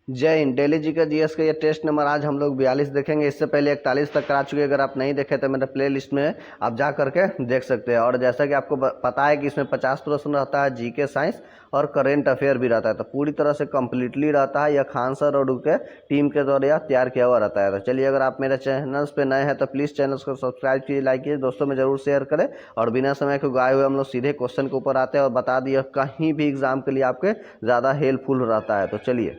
जय हिंद। डेली जी का जीएस का ये टेस्ट नंबर आज हम लोग 42 देखेंगे। इससे पहले 41 तक करा चुके हैं। अगर आप नहीं देखे तो मेरे प्ले लिस्ट में आप जा करके देख सकते हैं। और जैसा कि आपको पता है कि इसमें 50 प्रश्न रहता है, जीके, साइंस और करेंट अफेयर भी रहता है। तो पूरी तरह से कम्प्लीटली रहता है। यह खान सर और उनके टीम के द्वारा यह तैयार किया हुआ रहता है। तो चलिए, अगर आप मेरे चैनल्स पे नए हैं तो प्लीज़ चैनल को सब्सक्राइब कीजिए, लाइक कीजिए, दोस्तों में जरूर शेयर करें। और बिना समय को गाए हुए हम लोग सीधे क्वेश्चन के ऊपर आते हैं और बता दिए कहीं भी एग्जाम के लिए आपके ज़्यादा हेल्पफुल रहता है। तो चलिए,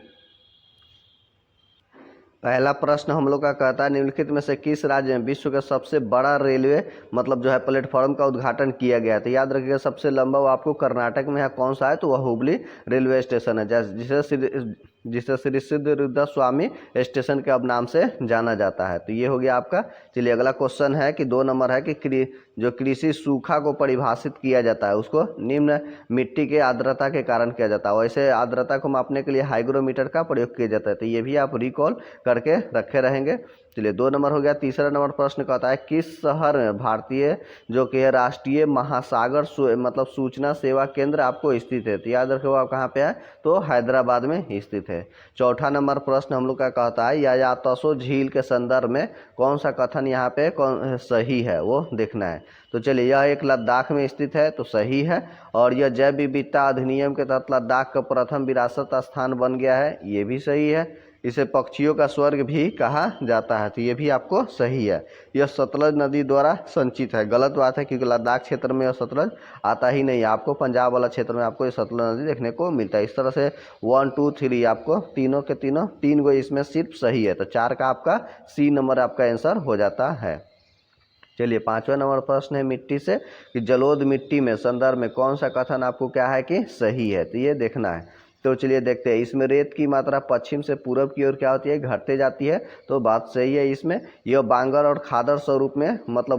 पहला प्रश्न हम लोग का कहता है, निम्नलिखित में से किस राज्य में विश्व का सबसे बड़ा रेलवे जो है प्लेटफॉर्म का उद्घाटन किया गया है। तो याद रखिएगा, सबसे लंबा वो आपको कर्नाटक में है। कौन सा है? तो वह हुबली रेलवे स्टेशन है, जिसे श्री सिद्ध रुद्र स्वामी स्टेशन के अब नाम से जाना जाता है। तो ये हो गया आपका। चलिए, अगला क्वेश्चन है कि 2 नंबर है कि जो कृषि सूखा को परिभाषित किया जाता है उसको निम्न मिट्टी के आर्द्रता के कारण किया जाता है। वैसे आर्द्रता को मापने के लिए हाइग्रोमीटर का प्रयोग किया जाता है। तो ये भी आप रिकॉल करके रखे रहेंगे। चलिए, 2 नंबर हो गया। तीसरा नंबर प्रश्न कहता है, किस शहर में भारतीय जो कि राष्ट्रीय महासागर सूचना सेवा केंद्र आपको स्थित है। तो याद रखो आप कहाँ पे है? तो हैदराबाद में स्थित है। चौथा नंबर प्रश्न हम लोग का कहता है, यायातसो झील के संदर्भ में कौन सा कथन यहाँ पे कौन सही है वो देखना है। तो चलिए, यह एक लद्दाख में स्थित है, तो सही है। और यह जैव विविधता अधिनियम के तहत लद्दाख का प्रथम विरासत स्थान बन गया है, ये भी सही है। इसे पक्षियों का स्वर्ग भी कहा जाता है, तो ये भी आपको सही है। यह सतलज नदी द्वारा संचित है, गलत बात है, क्योंकि लद्दाख क्षेत्र में यह सतलज आता ही नहीं है। आपको पंजाब वाला क्षेत्र में आपको ये सतलज नदी देखने को मिलता है। इस तरह से 1 2 3 आपको तीनों के तीनों 3 गो इसमें सिर्फ सही है। तो 4 का आपका सी नंबर आपका आंसर हो जाता है। चलिए, 5वां नंबर प्रश्न है मिट्टी से कि जलोढ़ मिट्टी में संदर्भ में कौन सा कथन आपको क्या है कि सही है। तो ये देखना है। तो चलिए देखते हैं, इसमें रेत की मात्रा पश्चिम से पूरब की ओर क्या होती है? घटते जाती है। तो बात सही है। इसमें यह बांगर और खादर स्वरूप में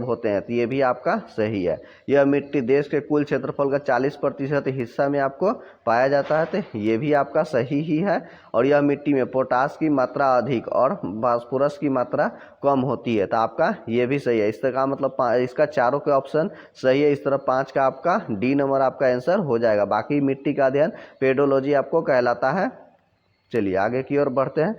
होते हैं, तो ये भी आपका सही है। यह मिट्टी देश के कुल क्षेत्रफल का 40% हिस्सा में आपको पाया जाता है, तो ये भी आपका सही ही है। और यह मिट्टी में पोटास की मात्रा अधिक और फास्फोरस की मात्रा कम होती है, तो आपका ये भी सही है। इसका इसका चारों के ऑप्शन सही है। इस तरह 5 का आपका डी नंबर आपका आंसर हो जाएगा। बाकी मिट्टी का अध्ययन पेडोलॉजी आपको कहलाता है। चलिए, आगे की ओर बढ़ते हैं।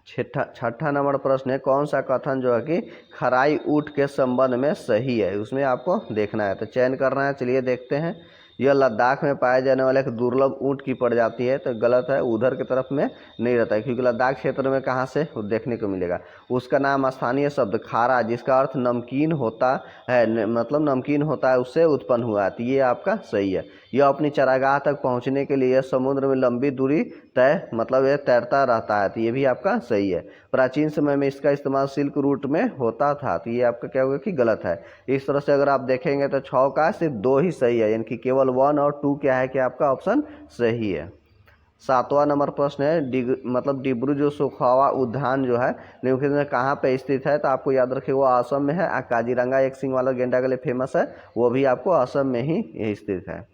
छठा नंबर प्रश्न है, कौन सा कथन जो है कि खराई ऊँट के संबंध में सही है, उसमें आपको देखना है। तो चयन करना है। चलिए देखते हैं। यह लद्दाख में पाए जाने वाले एक दुर्लभ ऊँट की प्रजाति है, तो गलत है, उधर की तरफ में नहीं रहता है, क्योंकि लद्दाख क्षेत्र में कहाँ से देखने को मिलेगा। उसका नाम स्थानीय शब्द खारा, जिसका अर्थ नमकीन होता है, नमकीन होता है, उससे उत्पन्न हुआ है। तो ये आपका सही है। यह अपनी चरागाह तक पहुँचने के लिए समुद्र में लंबी दूरी ये तैरता रहता है, तो ये भी आपका सही है। प्राचीन समय में इसका इस्तेमाल सिल्क रूट में होता था, तो ये आपका क्या होगा कि गलत है। इस तरह से अगर आप देखेंगे तो 6 का सिर्फ 2 ही सही है, यानी कि केवल 1 और 2 क्या है कि आपका ऑप्शन सही है। 7वां नंबर प्रश्न है, डिब्रू जो सुखावा उद्यान जो है निम्नलिखित में कहाँ पे स्थित है। तो आपको याद रखिए वो असम में है। काजीरंगा एक सिंग वाला गेंडा के लिए फेमस है, वो भी आपको असम में ही स्थित है।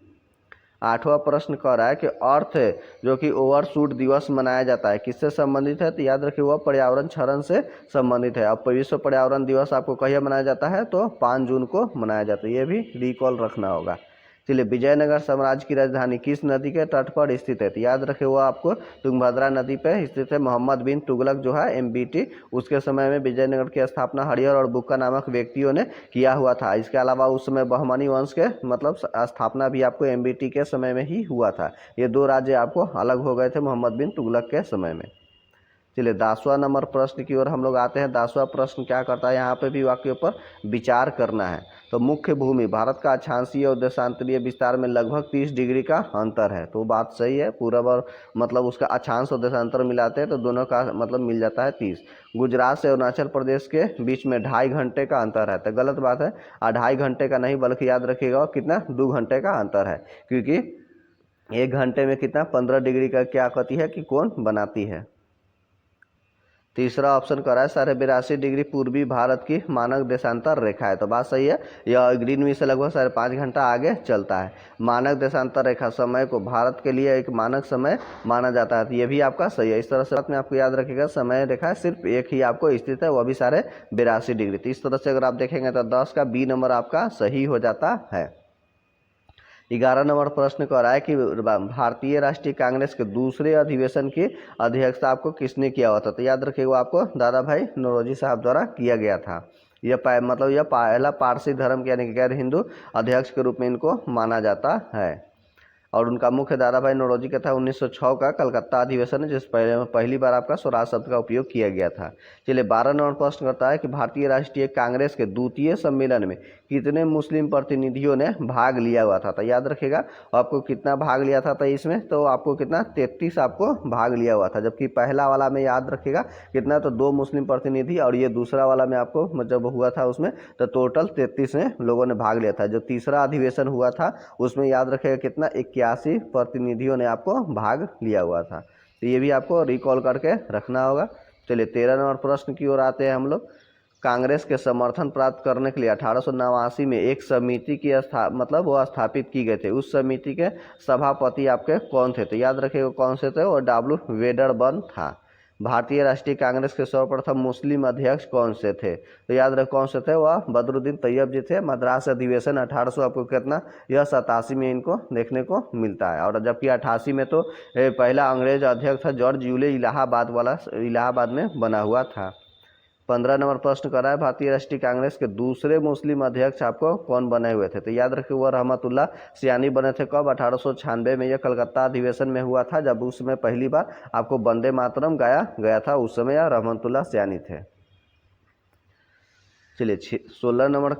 8वां प्रश्न कह रहा है कि अर्थ जो कि ओवरशूट दिवस मनाया जाता है, किससे संबंधित है। तो याद रखिए वह पर्यावरण क्षरण से संबंधित है। अब विश्व पर्यावरण दिवस आपको कहिए मनाया जाता है? तो 5 जून को मनाया जाता है, ये भी रिकॉल रखना होगा। चलिए, विजयनगर साम्राज्य की राजधानी किस नदी के तट पर स्थित है। तो याद रखे वो आपको तुंगभद्रा नदी पर स्थित है। मोहम्मद बिन तुगलक जो है MBT, उसके समय में विजयनगर की स्थापना हरिहर और बुक्का नामक व्यक्तियों ने किया हुआ था। इसके अलावा उस समय बहमनी वंश के स्थापना भी आपको MBT के समय में ही हुआ था। ये 2 राज्य आपको अलग हो गए थे मोहम्मद बिन तुगलक के समय में। चलिए, 10वां नंबर प्रश्न की ओर हम लोग आते हैं। 10वां प्रश्न क्या करता है, यहाँ पे भी वाक्य ऊपर विचार करना है। तो मुख्य भूमि भारत का अक्षांशीय और देशांतरीय विस्तार में लगभग 30 डिग्री का अंतर है, तो बात सही है। पूरब और उसका अक्षांश और देशांतर मिलाते हैं तो दोनों का मिल जाता है 30। गुजरात से अरुणाचल प्रदेश के बीच में 2.5 घंटे का अंतर है, तो गलत बात है। 2.5 घंटे का नहीं, बल्कि याद रखिएगा कितना 2 घंटे का अंतर है, क्योंकि 1 घंटे में कितना 15 डिग्री का क्या कहती है कि कोण बनाती है। तीसरा ऑप्शन कर रहा है 82.5 डिग्री पूर्वी भारत की मानक देशांतर रेखा है, तो बात सही है। यह ग्रीनविच से लगभग 5.5 घंटा आगे चलता है। मानक देशांतर रेखा समय को भारत के लिए एक मानक समय माना जाता है, तो ये भी आपका सही है। इस तरह से में आपको याद रखिएगा समय रेखा सिर्फ एक ही आपको स्थित है, वह भी 82.5 डिग्री। तो इस तरह से अगर आप देखेंगे तो 10 का बी नंबर आपका सही हो जाता है। 11 नंबर प्रश्न कह रहा है कि भारतीय राष्ट्रीय कांग्रेस के दूसरे अधिवेशन की अध्यक्षता आपको किसने किया हुआ था? तो याद रखिएगा आपको दादा भाई नौरोजी साहब द्वारा किया गया था। मतलब यह पहला पारसी धर्म के यानी कि गैर हिंदू अध्यक्ष के रूप में इनको माना जाता है। और उनका मुख्य दादा भाई नौरोजी का था 1906 का कलकत्ता अधिवेशन है, जिस पहली बार आपका स्वराज शब्द का उपयोग किया गया था। चलिए 12 नंबर प्रश्न करता है कि भारतीय राष्ट्रीय कांग्रेस के द्वितीय सम्मेलन में कितने मुस्लिम प्रतिनिधियों ने भाग लिया हुआ था? तो याद रखिएगा आपको कितना भाग लिया था? तो इसमें तो आपको कितना 33 आपको भाग लिया हुआ था, जबकि पहला वाला में याद रखिएगा कितना, तो 2 मुस्लिम प्रतिनिधि, और ये दूसरा वाला में आपको जब हुआ था उसमें तो टोटल 33 में लोगों ने भाग लिया था। जो तीसरा अधिवेशन हुआ था उसमें याद रखिएगा कितना 81 प्रतिनिधियों ने आपको भाग लिया हुआ था। तो ये भी आपको रिकॉल करके रखना होगा। चलिए 13 नंबर प्रश्न की ओर आते हैं हम लोग। कांग्रेस के समर्थन प्राप्त करने के लिए 1889 में एक समिति की मतलब वो स्थापित की गए थे। उस समिति के सभापति आपके कौन थे? तो याद रखिएगा कौन से थे, वो डब्ल्यू वेडरबर्न था। भारतीय राष्ट्रीय कांग्रेस के सर्वप्रथम मुस्लिम अध्यक्ष कौन से थे? तो याद रख कौन से थे, वह बदरुद्दीन तैयब जी थे। मद्रास अधिवेशन 1800 आपको कितना, यह 87 में इनको देखने को मिलता है। और जबकि 88 में तो पहला अंग्रेज अध्यक्ष था जॉर्ज यूले, इलाहाबाद में बना हुआ था। 15 नंबर प्रश्न कर रहा है भारतीय राष्ट्रीय कांग्रेस के दूसरे मुस्लिम अध्यक्ष आपको कौन बने हुए थे? तो याद रखिए वह रहमतुल्लाह सियानी बने थे। कब? 1896 में। यह कलकत्ता अधिवेशन में हुआ था, जब उस समय पहली बार आपको वंदे मातरम गाया गया था। उस समय यह रहमतुल्लाह सियानी थे। चलिए 16 नंबर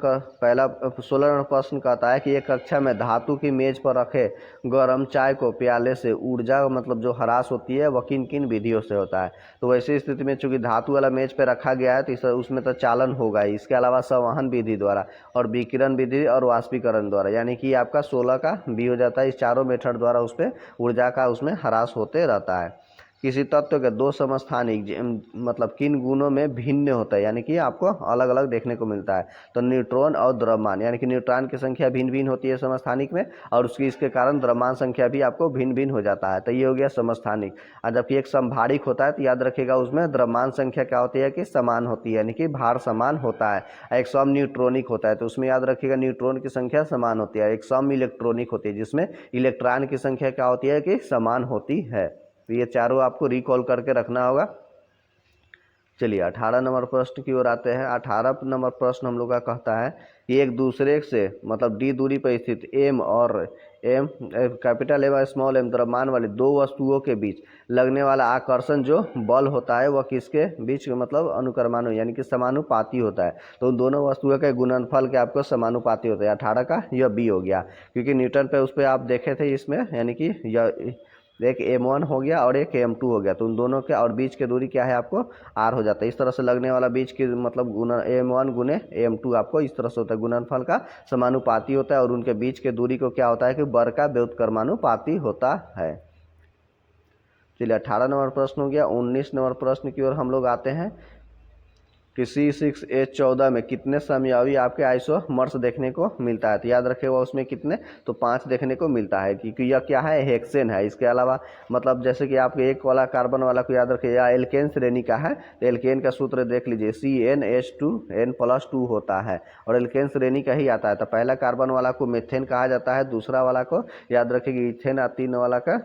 प्रश्न कहता है कि एक कक्षा में धातु की मेज पर रखे गर्म चाय को प्याले से ऊर्जा मतलब जो ह्रास होती है वह किन किन विधियों से होता है? तो वैसी स्थिति में चूंकि धातु वाला मेज पे रखा गया है तो उसमें तो चालन होगा ही। इसके अलावा संवहन विधि द्वारा और विकिरण विधि और वाष्पीकरण द्वारा, यानी कि आपका 16 का भी हो जाता है। इस चारों मेथड द्वारा उस पर ऊर्जा का उसमें ह्रास होते रहता है। किसी तत्व के 2 समस्थानिक मतलब किन गुणों में भिन्न होता है, यानी कि आपको अलग अलग देखने को मिलता है? तो न्यूट्रॉन और द्रव्यमान, यानी कि न्यूट्रॉन की संख्या भिन्न भिन्न होती है समस्थानिक में, और इसके कारण द्रव्यमान संख्या भी आपको भिन्न भिन्न हो जाता है। तो ये हो गया समस्थानिक। और जबकि एक संभारिक होता है तो याद रखिएगा उसमें द्रव्यमान संख्या क्या होती है कि समान होती है, यानी कि भार समान होता है। एक सम न्यूट्रॉनिक होता है तो उसमें याद रखिएगा न्यूट्रॉन की संख्या समान होती है। एक सम इलेक्ट्रॉनिक होती है जिसमें इलेक्ट्रॉन की संख्या क्या होती है कि समान होती है। तो ये चारों आपको रिकॉल करके रखना होगा। चलिए 18 नंबर प्रश्न की ओर आते हैं। 18 नंबर प्रश्न हम लोग का कहता है कि एक दूसरे से मतलब डी दूरी पर स्थित एम और एम कैपिटल एम और स्मॉल एम द्रव्यमान वाली 2 वस्तुओं के बीच लगने वाला आकर्षण जो बल होता है वह किसके बीच मतलब अनुक्रमानु यानी कि समानुपाती होता है? तो उन दोनों वस्तुओं के गुणनफल के आपको समानुपाती होता है। 18 का यह बी हो गया, क्योंकि न्यूटन पे उस पर आप देखे थे इसमें, यानी कि यह एक m1 हो गया और एक m2 हो गया, तो उन दोनों के और बीच की दूरी क्या है आपको r हो जाता है। इस तरह से लगने वाला बीच की मतलब गुना m1 गुने m2 आपको इस तरह से होता है, गुणनफल का समानुपाती होता है। और उनके बीच के दूरी को क्या होता है कि वर्ग का व्युत्क्रमानुपाती होता है। चलिए 18 नंबर प्रश्न हो गया। 19 नंबर प्रश्न की ओर हम लोग आते हैं कि C6H14 में कितने समयावी आपके आइसोमर्स देखने को मिलता है? तो याद रखिएगा उसमें कितने, तो 5 देखने को मिलता है, क्योंकि यह क्या है हेक्सेन है। इसके अलावा मतलब जैसे कि आपके एक वाला कार्बन वाला को याद रखिएगा एल्केन श्रेणी का है, तो एल्केन का सूत्र देख लीजिए CnH2n+2 होता है और एल्केन श्रेणी का ही आता है। तो पहला कार्बन वाला को मीथेन कहा जाता है, दूसरा वाला को याद रखिएगा इथेन, और 3 वाला का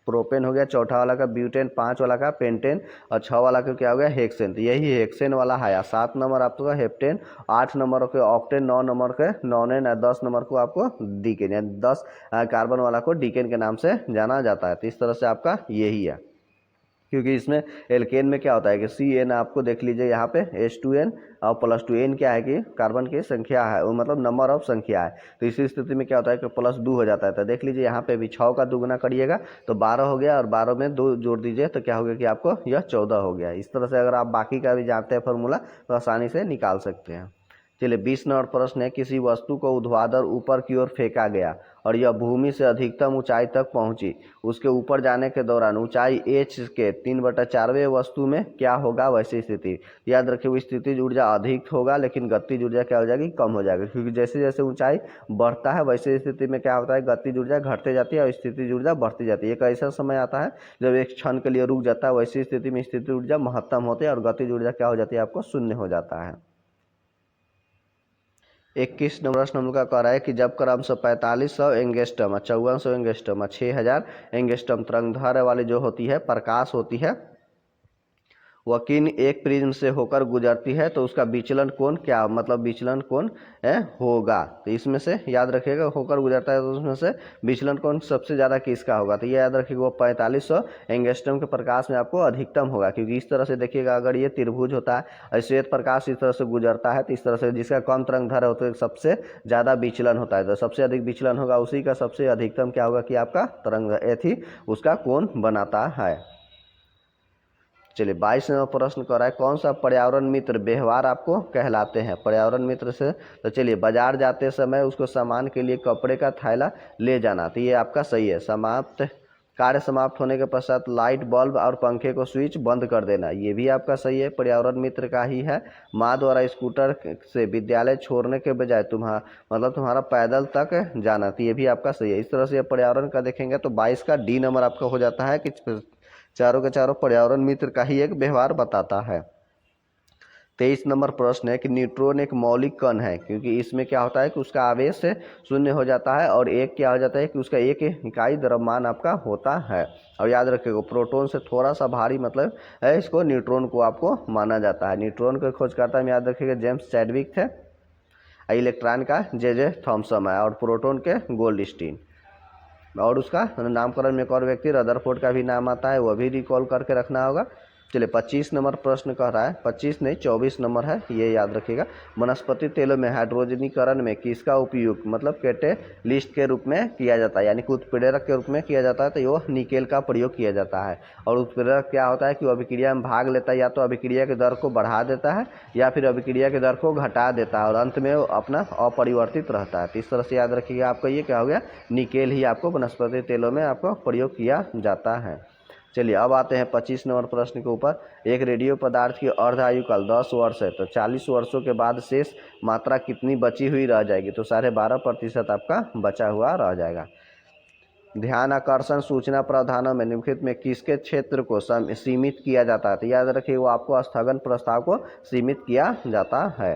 प्रोपेन हो गया, चौथा वाला का ब्यूटेन, 5 वाला का पेंटेन और 6 वाला का क्या हो गया हेक्सेन। तो यही हेक्सेन वाला है। 7 नंबर आपका हेप्टेन, 8 नंबर के ऑक्टेन, 9 नंबर के नॉनेन और 10 नंबर को आपको डीकेन, यानी 10 कार्बन वाला को डीकेन के नाम से जाना जाता है। तो इस तरह से आपका यही है, क्योंकि इसमें एल्केन में क्या होता है कि CN आपको देख लीजिए यहाँ पे H2n और +2 n क्या है कि कार्बन की संख्या है, वो मतलब नंबर ऑफ संख्या है। तो इसी स्थिति में क्या होता है कि +2 हो जाता है। तो देख लीजिए यहाँ पे भी 6 का दुगुना करिएगा तो 12 हो गया, और 12 में 2 जोड़ दीजिए तो क्या हो गया कि आपको यह 14 हो गया। इस तरह से अगर आप बाकी का भी जानते हैं फॉर्मूला तो आसानी से निकाल सकते हैं। चलिए 20 नंबर प्रश्न है, किसी वस्तु को ऊर्ध्वाधर ऊपर की ओर फेंका गया और यह भूमि से अधिकतम ऊंचाई तक पहुंची। उसके ऊपर जाने के दौरान ऊंचाई h के 3/4वें वस्तु में क्या होगा वैसी स्थिति? याद रखिए स्थितिज ऊर्जा अधिक होगा, लेकिन गतिज ऊर्जा क्या हो जाएगी, कम हो जाएगी, क्योंकि जैसे जैसे ऊंचाई बढ़ता है वैसे स्थिति में क्या होता है गतिज ऊर्जा घटते जाती है और स्थितिज ऊर्जा बढ़ती जाती है। एक ऐसा समय आता है जब एक क्षण के लिए रुक जाता है, वैसी स्थिति में स्थितिज ऊर्जा महत्तम होती है और गतिज ऊर्जा क्या हो जाती है आपको शून्य हो जाता है। 21 नंबर प्रश्न हम लोग का कह रहा है कि जब क्रमशः 4500 एंगस्ट्रम 5400 एंगस्ट्रम 6000 एंगस्ट्रम तरंगदैर्घ्य वाली जो होती है प्रकाश होती है वह किन एक प्रिज्म से होकर गुजरती है तो उसका विचलन कोण क्या, मतलब विचलन कोण होगा। तो इसमें से याद रखिएगा होकर गुजरता है तो उसमें से विचलन कोण सबसे ज़्यादा किसका होगा, तो ये याद रखिएगा वो 4500 एंगस्ट्रम के प्रकाश में आपको अधिकतम होगा। क्योंकि इस तरह से देखिएगा अगर ये त्रिभुज होता है और श्वेत प्रकाश इस तरह से गुजरता है तो इस तरह से जिसका कम तरंगदैर्घ्य होता है सबसे ज़्यादा विचलन होता है, तो सबसे अधिक विचलन होगा उसी का सबसे अधिकतम क्या होगा कि आपका तरंग उसका कोण बनाता है। चलिए 22 नंबर प्रश्न कर रहा है कौन सा पर्यावरण मित्र व्यवहार आपको कहलाते हैं। पर्यावरण मित्र से तो चलिए बाजार जाते समय उसको सामान के लिए कपड़े का थैला ले जाना, तो ये आपका सही है। कार्य समाप्त होने के पश्चात लाइट बल्ब और पंखे को स्विच बंद कर देना, ये भी आपका सही है, पर्यावरण मित्र का ही है। माँ द्वारा स्कूटर से विद्यालय छोड़ने के बजाय तुम्हारा पैदल तक जाना, तो ये भी आपका सही है। इस तरह से पर्यावरण का देखेंगे तो 22 का डी नंबर आपका हो जाता है कि चारों के चारों पर्यावरण मित्र का ही एक व्यवहार बताता है। 23 नंबर प्रश्न है कि न्यूट्रॉन एक मौलिक कण है, क्योंकि इसमें क्या होता है कि उसका आवेश से शून्य हो जाता है और एक क्या हो जाता है कि उसका एक इकाई द्रव्यमान आपका होता है। और याद रखिएगा प्रोटॉन से थोड़ा सा भारी मतलब है इसको न्यूट्रॉन को आपको माना जाता है। न्यूट्रॉन के खोजकर्ता में याद रखिएगा जेम्स चैडविक थे, इलेक्ट्रॉन का जे थॉमसन है और प्रोटॉन के गोल्डस्टीन। और उसका नामकरण में एक और व्यक्ति रदरफोर्ड का भी नाम आता है, वह भी रिकॉल करके रखना होगा। चलिए 25 नंबर प्रश्न कह रहा है, 25 नहीं 24 नंबर है, ये याद रखिएगा। वनस्पति तेलों में हाइड्रोजनीकरण में किसका उपयोग मतलब कैटेलिस्ट के रूप में किया जाता है, यानी कि उत्प्रेरक के रूप में किया जाता है, तो वो निकेल का प्रयोग किया जाता है। और उत्प्रेरक क्या होता है कि वो अभिक्रिया में भाग लेता है, या तो अभिक्रिया के दर को बढ़ा देता है या फिर अभिक्रिया के दर को घटा देता है और अंत में वो अपना अपरिवर्तित रहता है। तो इस तरह से याद रखिएगा आपका ये क्या हो गया, निकेल ही आपको वनस्पति तेलों में आपको प्रयोग किया जाता है। चलिए अब आते हैं 25 नंबर प्रश्न के ऊपर। एक रेडियो पदार्थ की अर्ध आयु काल 10 वर्ष है, तो 40 वर्षों के बाद शेष मात्रा कितनी बची हुई रह जाएगी, तो 12.5% आपका बचा हुआ रह जाएगा। ध्यान आकर्षण सूचना प्रावधानों में निम्नलिखित में किसके क्षेत्र को सीमित किया जाता है, तो याद रखिए वो आपको स्थगन प्रस्ताव को सीमित किया जाता है।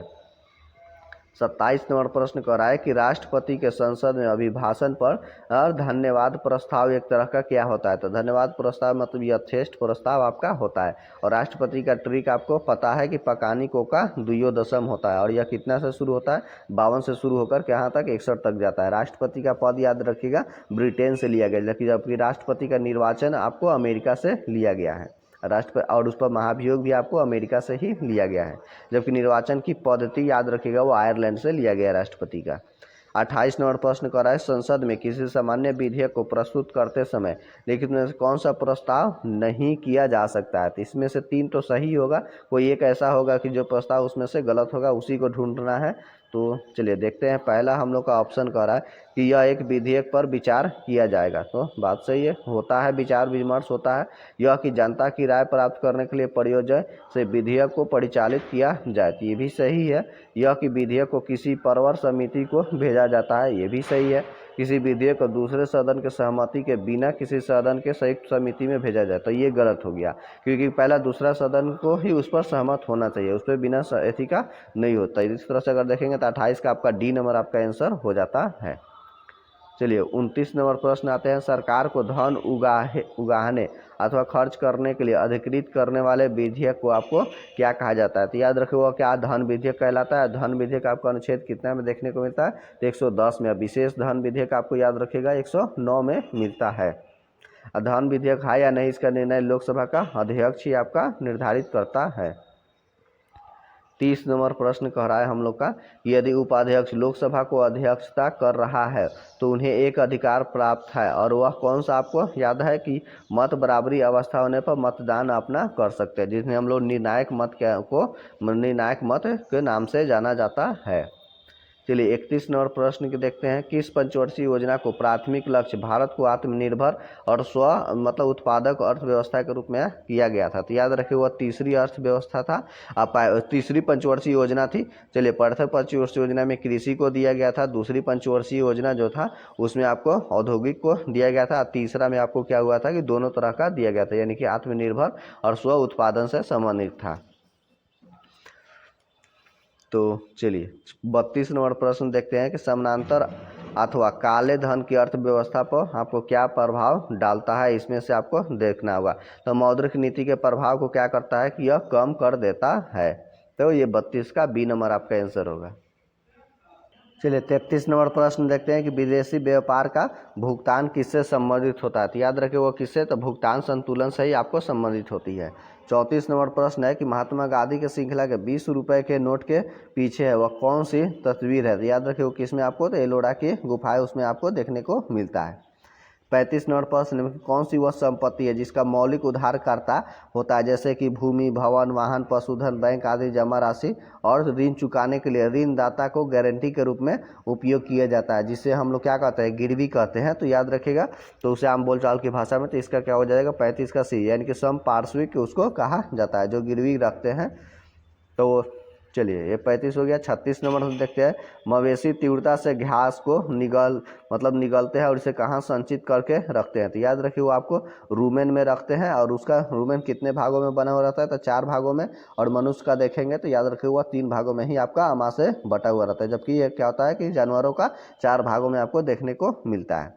27 नंबर प्रश्न कर रहा है कि राष्ट्रपति के संसद में अभिभाषण पर धन्यवाद प्रस्ताव एक तरह का क्या होता है, तो धन्यवाद प्रस्ताव मतलब यथेष्ट प्रस्ताव आपका होता है। और राष्ट्रपति का ट्रिक आपको पता है कि पकानिको का 2 होता है और यह कितना से शुरू होता है 52 से शुरू होकर कहाँ तक 61 तक जाता है। राष्ट्रपति का पद याद रखिएगा ब्रिटेन से लिया गया, जबकि राष्ट्रपति का निर्वाचन आपको अमेरिका से लिया गया है। राष्ट्रपति और उस पर महाभियोग भी आपको अमेरिका से ही लिया गया है, जबकि निर्वाचन की पद्धति याद रखिएगा वो आयरलैंड से लिया गया है राष्ट्रपति का। 28 नंबर प्रश्न कर रहा है संसद में किसी सामान्य विधेयक को प्रस्तुत करते समय लेकिन में कौन सा प्रस्ताव नहीं किया जा सकता है, तो इसमें से 3 तो सही होगा, कोई एक ऐसा होगा कि जो प्रस्ताव उसमें से गलत होगा, उसी को ढूंढना है। तो चलिए देखते हैं, पहला हम लोग का ऑप्शन कह रहा है कि यह एक विधेयक पर विचार किया जाएगा, तो बात सही है, होता है विचार विमर्श होता है। यह कि जनता की राय प्राप्त करने के लिए प्रयोजन से विधेयक को परिचालित किया जाए, तो ये भी सही है। यह कि विधेयक को किसी परवर समिति को भेजा जाता है, ये भी सही है। किसी विधेयक को दूसरे सदन के सहमति के बिना किसी सदन के संयुक्त समिति में भेजा जाए, तो ये गलत हो गया, क्योंकि पहला दूसरा सदन को ही उस पर सहमत होना चाहिए, उस पर बिना ऐसी का नहीं होता। इस तरह से अगर देखेंगे तो 28 का आपका डी नंबर आपका आंसर हो जाता है। चलिए 29 नंबर प्रश्न आते हैं, सरकार को धन उगाहने अथवा खर्च करने के लिए अधिकृत करने वाले विधेयक को आपको क्या कहा जाता है, तो याद रखिएगा क्या धन विधेयक कहलाता है। धन विधेयक आपको अनुच्छेद कितना में देखने को मिलता है, तो 110 में। विशेष धन विधेयक आपको याद रखिएगा 109 में मिलता है। धन विधेयक है या नहीं इसका निर्णय लोकसभा का अध्यक्ष ही आपका निर्धारित करता है। 30 नंबर प्रश्न कह रहा है हम लोग का, यदि उपाध्यक्ष लोकसभा को अध्यक्षता कर रहा है तो उन्हें एक अधिकार प्राप्त है, और वह कौन सा आपको याद है कि मत बराबरी अवस्था होने पर मतदान अपना कर सकते हैं, जिसमें हम लोग निर्णायक मत के नाम से जाना जाता है। चलिए 31 नंबर प्रश्न के देखते हैं, किस पंचवर्षीय योजना को प्राथमिक लक्ष्य भारत को आत्मनिर्भर और उत्पादक अर्थव्यवस्था के रूप में किया गया था, तो याद रखिए वह तीसरी अर्थव्यवस्था था, तीसरी पंचवर्षीय योजना थी। चलिए प्रथम पंचवर्षीय योजना में कृषि को दिया गया था, दूसरी पंचवर्षीय योजना जो था उसमें आपको औद्योगिक को दिया गया था, तीसरा में आपको क्या हुआ था कि दोनों तरह का दिया गया था, यानी कि आत्मनिर्भर और स्व उत्पादन से संबंधित था। तो चलिए 32 नंबर प्रश्न देखते हैं कि समानांतर अथवा काले धन की अर्थव्यवस्था पर आपको क्या प्रभाव डालता है, इसमें से आपको देखना होगा। तो मौद्रिक नीति के प्रभाव को क्या करता है कि यह कम कर देता है। तो ये 32 का बी नंबर आपका आंसर होगा। चलिए 33 नंबर प्रश्न देखते हैं कि विदेशी व्यापार का भुगतान किससे संबंधित होता है। तो याद रखिए वो किससे, तो भुगतान संतुलन से ही आपको संबंधित होती है। 34 नंबर प्रश्न है कि महात्मा गांधी के श्रृंखला के 20 रुपए के नोट के पीछे है वह कौन सी तस्वीर है। तो याद रखिए वो किसमें आपको, तो एलोरा की गुफा है उसमें आपको देखने को मिलता है। 35 नंबर प्रश्न कौन सी वह संपत्ति है जिसका मौलिक उधारकर्ता होता है, जैसे कि भूमि, भवन, वाहन, पशुधन, बैंक आदि जमा राशि और ऋण चुकाने के लिए ऋणदाता को गारंटी के रूप में उपयोग किया जाता है, जिसे हम लोग क्या कहते हैं, गिरवी कहते हैं। तो याद रखिएगा, तो उसे आम बोलचाल की भाषा में तो इसका क्या हो जाएगा 35 का सी, यानी कि संपार्श्विक उसको कहा जाता है जो गिरवी रखते हैं। तो चलिए ये 35 हो गया। 36 नंबर हम देखते हैं मवेशी तीव्रता से घास को निगलते हैं और इसे कहाँ संचित करके रखते हैं। तो याद रखिए वो आपको रूमेन में रखते हैं और उसका रूमेन कितने भागों में बना हुआ रहता है, तो 4 भागों में। और मनुष्य का देखेंगे तो याद रखिए हुआ 3 भागों में ही आपका आमा से बटा हुआ रहता है, जबकि ये क्या होता है कि जानवरों का 4 भागों में आपको देखने को मिलता है।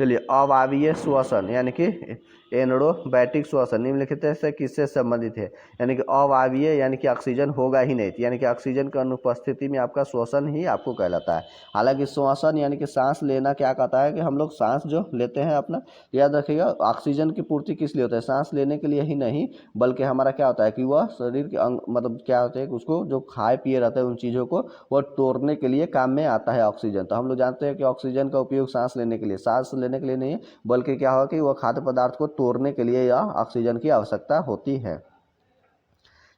चलिए अवायवीय श्वसन यानी कि एनरोबैटिक श्वसन निम्नलिखित से किससे संबंधित है, यानी कि अवायवीय यानी कि ऑक्सीजन होगा ही नहीं, यानी कि ऑक्सीजन की अनुपस्थिति में आपका श्वसन ही आपको कहलाता है। हालांकि श्वसन यानी कि सांस लेना क्या कहता है कि हम लोग सांस जो लेते हैं अपना, याद रखिएगा ऑक्सीजन की पूर्ति किस लिए होता है, सांस लेने के लिए ही नहीं, बल्कि हमारा क्या होता है कि वह शरीर के अंग क्या होता है कि उसको जो खाए पिए रहते हैं उन चीज़ों को वह तोड़ने के लिए काम में आता है ऑक्सीजन। तो हम लोग जानते हैं कि ऑक्सीजन का उपयोग सांस लेने के लिए, सांस लेने के लिए नहीं, बल्कि क्या होगा कि वह खाद्य पदार्थ को तोड़ने के लिए या ऑक्सीजन की आवश्यकता होती है।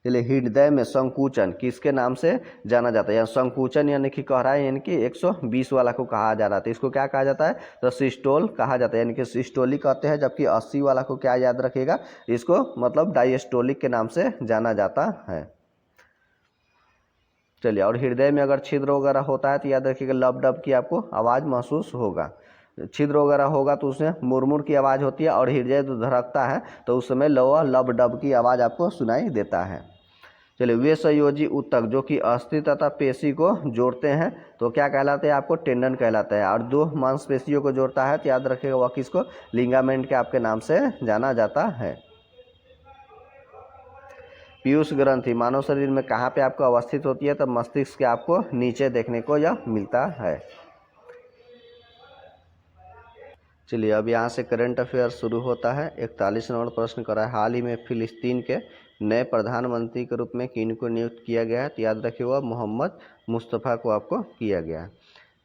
चलिए हृदय में संकुचन किसके नाम से जाना जाता है, या संकुचन यानी कि कह रहा है यानी कि 120 वाला को कहा जा रहा था, इसको क्या कहा जाता है, तो सिस्टोल कहा जाता है, यानी कि सिस्टोलिक कहते हैं। जबकि 80 वाला को क्या याद रखिएगा, इसको डायस्टोलिक के नाम से जाना जाता है। चलिए और हृदय में अगर छिद्र वगैरह होता है तो याद रखिएगा लब डब की आपको आवाज़ महसूस होगा। छिद्र वगैरह होगा तो उसमें मुरमुर की आवाज़ होती है, और हृदय जो धड़कता है तो उस समय लोअ लब डब की आवाज़ आपको सुनाई देता है। चलिए वे संयोजी ऊतक जो कि अस्थि तथा पेशी को जोड़ते हैं तो क्या कहलाते हैं, आपको टेंडन कहलाता है। और 2 मांसपेशियों को जोड़ता है तो याद रखिएगा वह किसको, लिगामेंट के आपके नाम से जाना जाता है। पीयूष ग्रंथि मानव शरीर में कहाँ पे आपको अवस्थित होती है, तो मस्तिष्क के आपको नीचे देखने को यह मिलता है। चलिए अब यहाँ से करंट अफेयर शुरू होता है। 41 नंबर प्रश्न करा है, हाल ही में फिलिस्तीन के नए प्रधानमंत्री के रूप में किन को नियुक्त किया गया है, तो याद रखिए वह मोहम्मद मुस्तफ़ा को आपको किया गया है।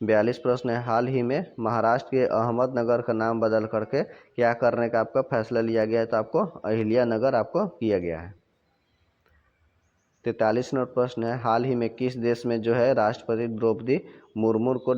42 प्रश्न है, हाल ही में महाराष्ट्र के अहमदनगर का नाम बदल करके क्या करने का आपका फैसला लिया गया है, तो आपको अहिल्या नगर आपको किया गया है। 43 नंबर प्रश्न है, हाल ही में किस देश में जो है राष्ट्रपति द्रौपदी मुर्मू को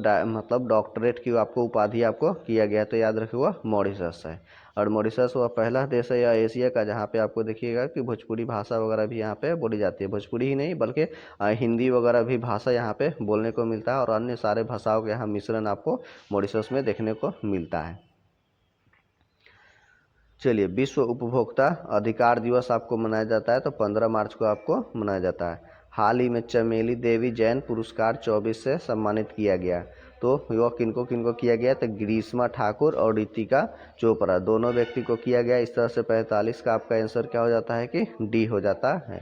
डॉक्टरेट की आपको उपाधि आपको किया गया, तो याद रखिए वह मॉरिशस है। और मॉरिशस वह पहला देश है या एशिया का जहाँ पे आपको देखिएगा कि भोजपुरी भाषा वगैरह भी यहाँ पे बोली जाती है। भोजपुरी ही नहीं बल्कि हिंदी वगैरह भी भाषा यहाँ पे बोलने को मिलता है, और अन्य सारे भाषाओं के यहाँ मिश्रण आपको मॉरिशस में देखने को मिलता है। चलिए विश्व उपभोक्ता अधिकार दिवस आपको मनाया जाता है, तो 15 मार्च को आपको मनाया जाता है। हाल ही में चमेली देवी जैन पुरस्कार 24 से सम्मानित किया गया, तो वह किनको किनको किया गया, तो ग्रीष्मा ठाकुर और रितिका चोपड़ा दोनों व्यक्ति को किया गया। इस तरह से 45 का आपका आंसर क्या हो जाता है कि डी हो जाता है।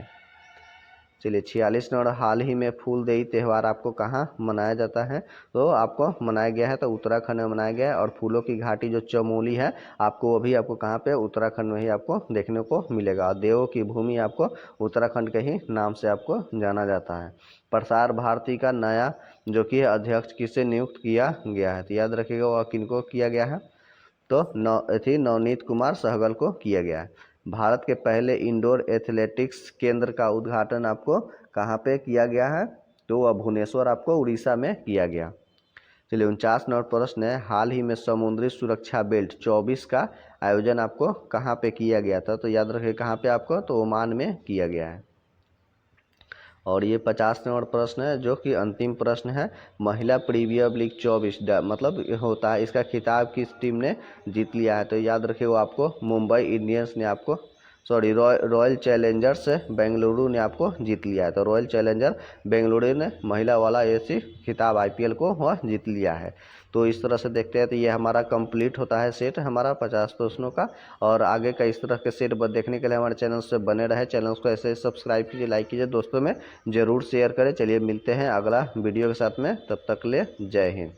चलिए 46 नंबर, हाल ही में फूलदेई त्यौहार आपको कहाँ मनाया जाता है, तो आपको मनाया गया है तो उत्तराखंड में मनाया गया है। और फूलों की घाटी जो चमोली है आपको वो भी आपको कहाँ पे उत्तराखंड में ही आपको देखने को मिलेगा। और देवों की भूमि आपको उत्तराखंड के ही नाम से आपको जाना जाता है। प्रसार भारती का नया जो कि अध्यक्ष किसे नियुक्त किया गया है, तो याद रखिएगा वह किनको किया गया है, तो नवनीत कुमार सहगल को किया गया है। भारत के पहले इंडोर एथलेटिक्स केंद्र का उद्घाटन आपको कहाँ पे किया गया है, तो वह भुवनेश्वर आपको उड़ीसा में किया गया। चलिए 49 नंबर प्रश्न है, हाल ही में समुद्री सुरक्षा बेल्ट 24 का आयोजन आपको कहाँ पे किया गया था, तो याद रखिए कहाँ पे आपको, तो ओमान में किया गया है। और ये 50 नंबर प्रश्न है जो कि अंतिम प्रश्न है, महिला प्रीमियर लीग 24 होता है, इसका खिताब किस टीम ने जीत लिया है, तो याद रखिए वो आपको मुंबई इंडियंस ने आपको रॉयल चैलेंजर्स बेंगलुरु ने आपको जीत लिया है। तो रॉयल चैलेंजर बेंगलुरु ने महिला वाला ऐसी खिताब IPL को वह जीत लिया है। तो इस तरह से देखते हैं तो ये हमारा कंप्लीट होता है सेट हमारा 50 प्रश्नों का। और आगे का इस तरह के सेट देखने के लिए हमारे चैनल से बने रहे। चैनल को ऐसे सब्सक्राइब कीजिए, लाइक कीजिए, दोस्तों में ज़रूर शेयर करें। चलिए मिलते हैं अगला वीडियो के साथ में, तब तक ले जय हिंद।